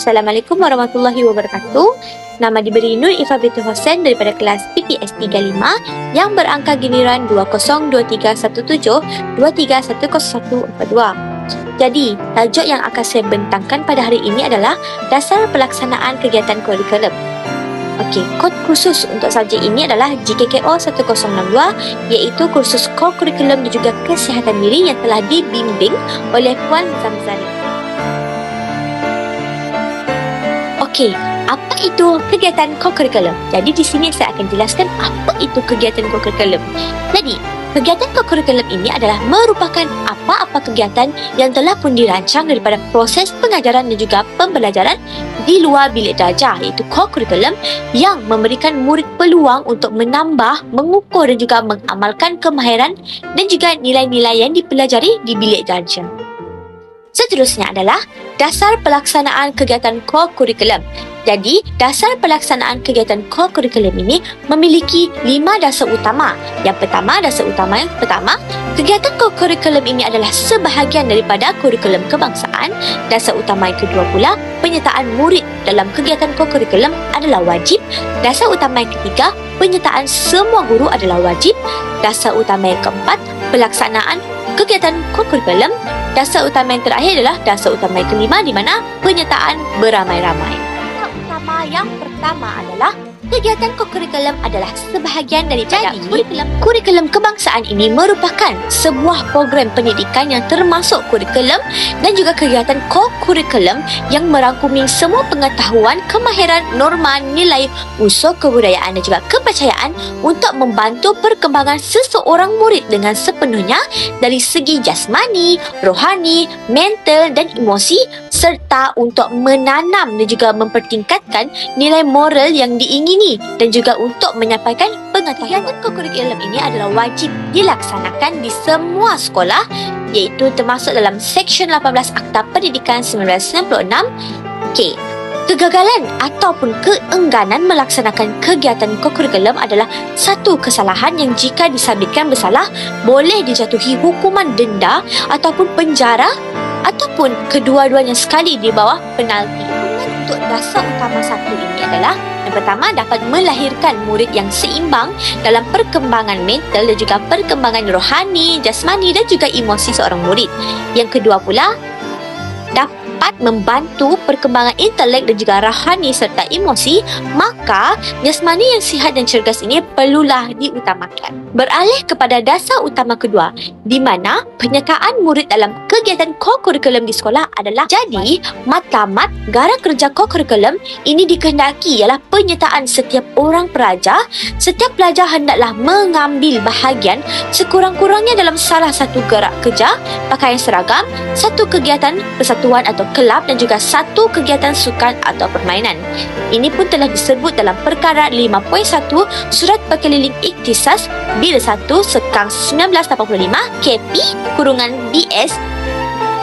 Assalamualaikum warahmatullahi wabarakatuh. Nama diberi Nur Ifah binti Hussein daripada kelas PPS 35 yang berangka giliran 202317231042. Jadi, tajuk yang akan saya bentangkan pada hari ini adalah dasar pelaksanaan kegiatan kurikulum. Okey, kod khusus untuk subjek ini adalah GKKO 1062 iaitu kursus kurikulum dan juga kesihatan diri yang telah dibimbing oleh Puan Zamzari. Okey, apa itu kegiatan kurikulum? Jadi di sini saya akan jelaskan apa itu kegiatan kurikulum. Jadi, kegiatan kurikulum ini adalah merupakan apa-apa kegiatan yang telah pun dirancang daripada proses pengajaran dan juga pembelajaran di luar bilik darjah iaitu kurikulum yang memberikan murid peluang untuk menambah, mengukur dan juga mengamalkan kemahiran dan juga nilai-nilai yang dipelajari di bilik darjah. Seterusnya adalah dasar pelaksanaan kegiatan kurikulum. Jadi, dasar pelaksanaan kegiatan kurikulum ini memiliki 5 dasar utama. Yang pertama, kegiatan kurikulum ini adalah sebahagian daripada kurikulum kebangsaan. Dasar utama yang kedua pula, penyertaan murid dalam kegiatan kurikulum adalah wajib. Dasar utama yang ketiga, penyertaan semua guru adalah wajib. Dasar utama yang keempat, pelaksanaan kegiatan kurikulum. Dasar utama yang terakhir adalah dasar utama yang kelima di mana penyertaan beramai-ramai. Dasar utama yang pertama adalah kegiatan kurikulum adalah sebahagian daripada kurikulum kebangsaan ini merupakan sebuah program pendidikan yang termasuk kurikulum dan juga kegiatan kurikulum yang merangkumi semua pengetahuan, kemahiran, norma, nilai, unsur kebudayaan dan juga kepercayaan untuk membantu perkembangan seseorang murid dengan sepenuhnya dari segi jasmani, rohani, mental dan emosi serta untuk menanam dan juga mempertingkatkan nilai moral yang diingini dan juga untuk menyampaikan pengetahuan. Kurikulum ini adalah wajib dilaksanakan di semua sekolah iaitu termasuk dalam Seksyen 18 Akta Pendidikan 1996. Okey. Kegagalan ataupun keengganan melaksanakan kegiatan kurikulum adalah satu kesalahan yang jika disabitkan bersalah boleh dijatuhi hukuman denda ataupun penjara ataupun kedua-duanya sekali di bawah penalti. Untuk dasar utama satu ini adalah yang pertama, dapat melahirkan murid yang seimbang dalam perkembangan mental dan juga perkembangan rohani, jasmani dan juga emosi seorang murid. Yang kedua pula, dapat membantu perkembangan intelek dan juga rohani serta emosi, maka jasmani yang sihat dan cergas ini perlulah diutamakan. Beralih kepada dasar utama kedua, di mana penyertaan murid dalam kegiatan kurikulum di sekolah adalah jadi matlamat gara kerja kurikulum ini dikehendaki ialah penyertaan setiap orang pelajar. Setiap pelajar hendaklah mengambil bahagian sekurang-kurangnya dalam salah satu gerak kerja, pakaian seragam, satu kegiatan persatuan atau kelab dan juga satu kegiatan sukan atau permainan. Ini pun telah disebut dalam perkara 5.1 Surat Perkeliling Ikhtisas Bil 1/1985 KP BS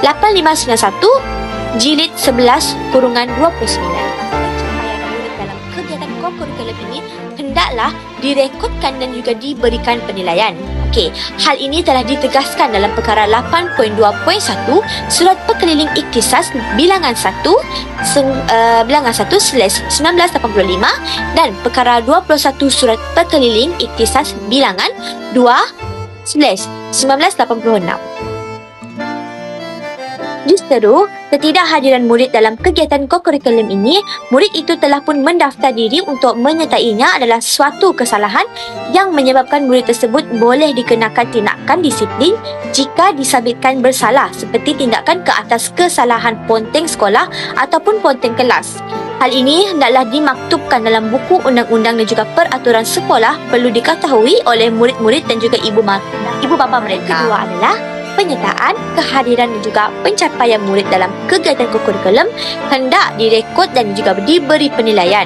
8591 Jilid 11/29. Pencapaian murid dalam kegiatan kurikulum ini hendaklah direkodkan dan juga diberikan penilaian. Okey, hal ini telah ditegaskan dalam perkara 8.2.1 Surat Perkeliling Ikhtisas bilangan 1/1985 dan perkara 21 Surat Perkeliling Ikhtisas bilangan 2/1986. Justeru, ketidakhadiran murid dalam kegiatan kurikulum ini, murid itu telah pun mendaftar diri untuk menyertainya adalah suatu kesalahan yang menyebabkan murid tersebut boleh dikenakan tindakan disiplin jika disabitkan bersalah seperti tindakan ke atas kesalahan ponteng sekolah ataupun ponteng kelas. Hal ini hendaklah dimaktubkan dalam buku undang-undang dan juga peraturan sekolah perlu diketahui oleh murid-murid dan juga ibu bapa mereka. Kedua adalah penyertaan, kehadiran dan juga pencapaian murid dalam kegiatan kurikulum hendak direkod dan juga diberi penilaian.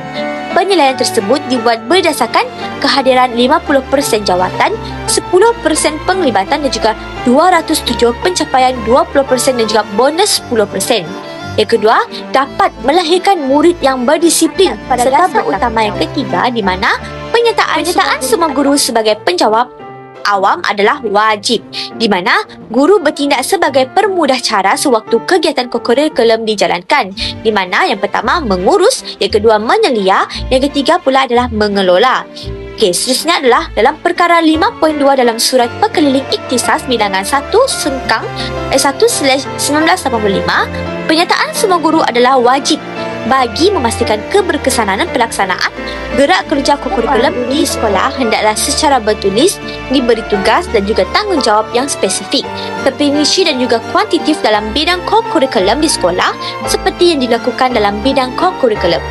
Penilaian tersebut dibuat berdasarkan kehadiran 50% jawatan, 10% penglibatan dan juga 207 pencapaian 20% dan juga bonus 10%. Yang kedua, dapat melahirkan murid yang berdisiplin serta berutama yang ketiga di mana penyertaan semua guru sebagai penjawab awam adalah wajib, di mana guru bertindak sebagai permudah cara sewaktu kegiatan kokurikulum dijalankan, di mana yang pertama mengurus, yang kedua menyelia, yang ketiga pula adalah mengelola. Okey, seterusnya adalah dalam perkara 5.2 dalam surat Pekeliling Ikhtisas bilangan 1/1985, pernyataan semua guru adalah wajib bagi memastikan keberkesanan pelaksanaan gerak kerja kokurikulum di sekolah hendaklah secara bertulis diberi tugas dan juga tanggungjawab yang spesifik, terperinci dan juga kuantitatif dalam bidang kokurikulum di sekolah seperti yang dilakukan dalam bidang kokurikulum.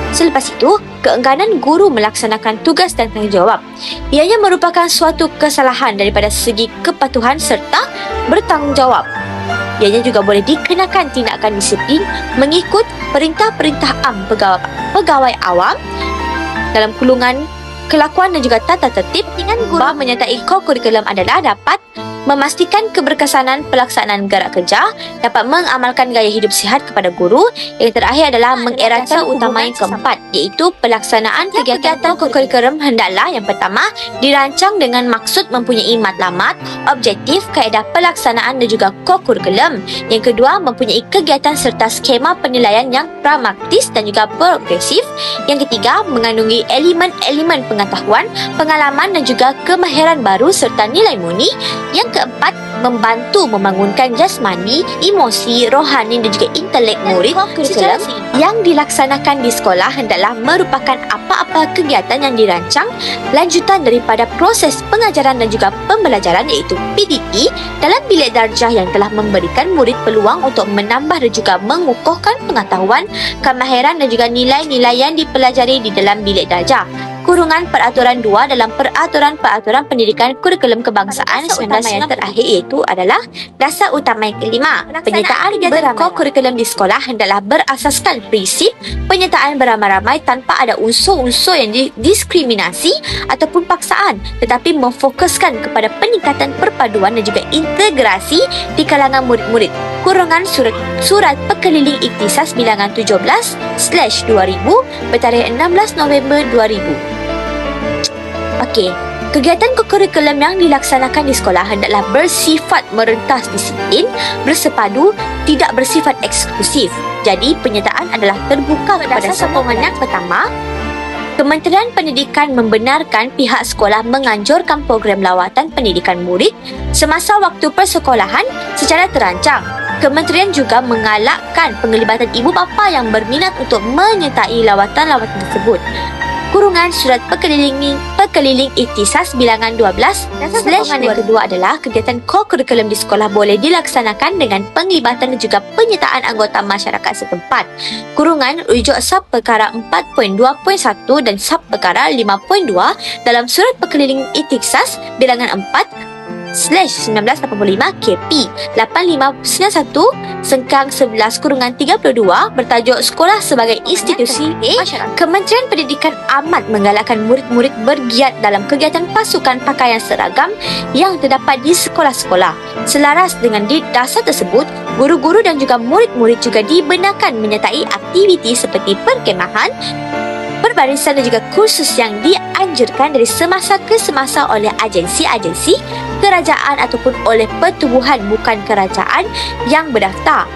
Selepas itu, keengganan guru melaksanakan tugas dan tanggungjawab. Ianya merupakan suatu kesalahan daripada segi kepatuhan serta bertanggungjawab. Ianya juga boleh dikenakan tindakan disiplin mengikut perintah-perintah pegawai awam dalam kurungan kelakuan dan juga tata tertib. Dengan guru menyertai kokurikulum adalah dapat memastikan keberkesanan pelaksanaan gerak kerja, dapat mengamalkan gaya hidup sihat kepada guru. Yang terakhir adalah mengeratkan utama yang keempat, iaitu pelaksanaan kegiatan kokurikulum hendaklah yang pertama dirancang dengan maksud mempunyai matlamat, objektif, kaedah pelaksanaan dan juga kokurikulum. Yang kedua, mempunyai kegiatan serta skema penilaian yang pragmatis dan juga progresif. Yang ketiga, mengandungi elemen-elemen pengetahuan, pengalaman dan juga kemahiran baru serta nilai murni. Yang keempat, membantu membangunkan jasmani, emosi, rohani dan juga intelek murid. Kokurikulum yang dilaksanakan di sekolah hendaklah merupakan apa-apa kegiatan yang dirancang lanjutan daripada proses pengajaran dan juga pembelajaran, iaitu PDE, dalam bilik darjah yang telah memberikan murid peluang untuk menambah dan juga mengukuhkan pengetahuan, kemahiran dan juga nilai-nilai yang dipelajari di dalam bilik darjah. Kurungan peraturan 2 dalam peraturan pendidikan kurikulum kebangsaan 19 yang terakhir, iaitu adalah dasar utama yang kelima. Penyertaan berkokurikulum di sekolah hendaklah berasaskan prinsip penyertaan beramai-ramai tanpa ada unsur-unsur yang diskriminasi ataupun paksaan, tetapi memfokuskan kepada peningkatan perpaduan dan juga integrasi di kalangan murid-murid. Kurungan surat Pekeliling Ikhtisas bilangan 17/2000 bertarikh 16 November 2000. Okey, kegiatan kokurikulum yang dilaksanakan di sekolah hendaklah bersifat merentas disiplin, bersepadu, tidak bersifat eksklusif. Jadi, penyertaan adalah terbuka kepada sokongan. Yang pertama, Kementerian Pendidikan membenarkan pihak sekolah menganjurkan program lawatan pendidikan murid semasa waktu persekolahan secara terancang. Kementerian juga mengalakkan penglibatan ibu bapa yang berminat untuk menyertai lawatan-lawatan tersebut. Kurungan surat Pekeliling Ikhtisas bilangan 12/2000. Yang kedua adalah kegiatan kokurikulum di sekolah boleh dilaksanakan dengan penglibatan dan juga penyertaan anggota masyarakat setempat. Kurungan rujuk sub perkara 4.2.1 dan sub perkara 5.2 dalam surat Pekeliling Ikhtisas bilangan 4/1985 KP 8591/11/32 bertajuk Sekolah sebagai Institusi Masyarakat. Kementerian Pendidikan amat menggalakkan murid-murid bergiat dalam kegiatan pasukan pakaian seragam yang terdapat di sekolah-sekolah. Selaras dengan dasar tersebut, guru-guru dan juga murid-murid juga dibenarkan menyertai aktiviti seperti perkemahan, perbarisan dan juga kursus yang dianjurkan dari semasa ke semasa oleh agensi-agensi kerajaan ataupun oleh pertubuhan bukan kerajaan yang berdaftar.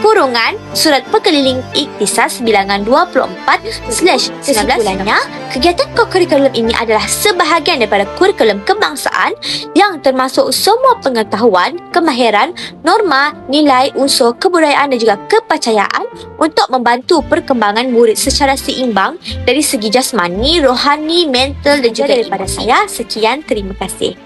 Kurungan surat Pekeliling Ikhtisas bilangan 24/19. Kegiatan kokurikulum ini adalah sebahagian daripada kurikulum kebangsaan yang termasuk semua pengetahuan, kemahiran, norma, nilai, unsur kebudayaan dan juga kepercayaan untuk membantu perkembangan murid secara seimbang dari segi jasmani, rohani, mental dan juga daripada saya. Sekian, terima kasih.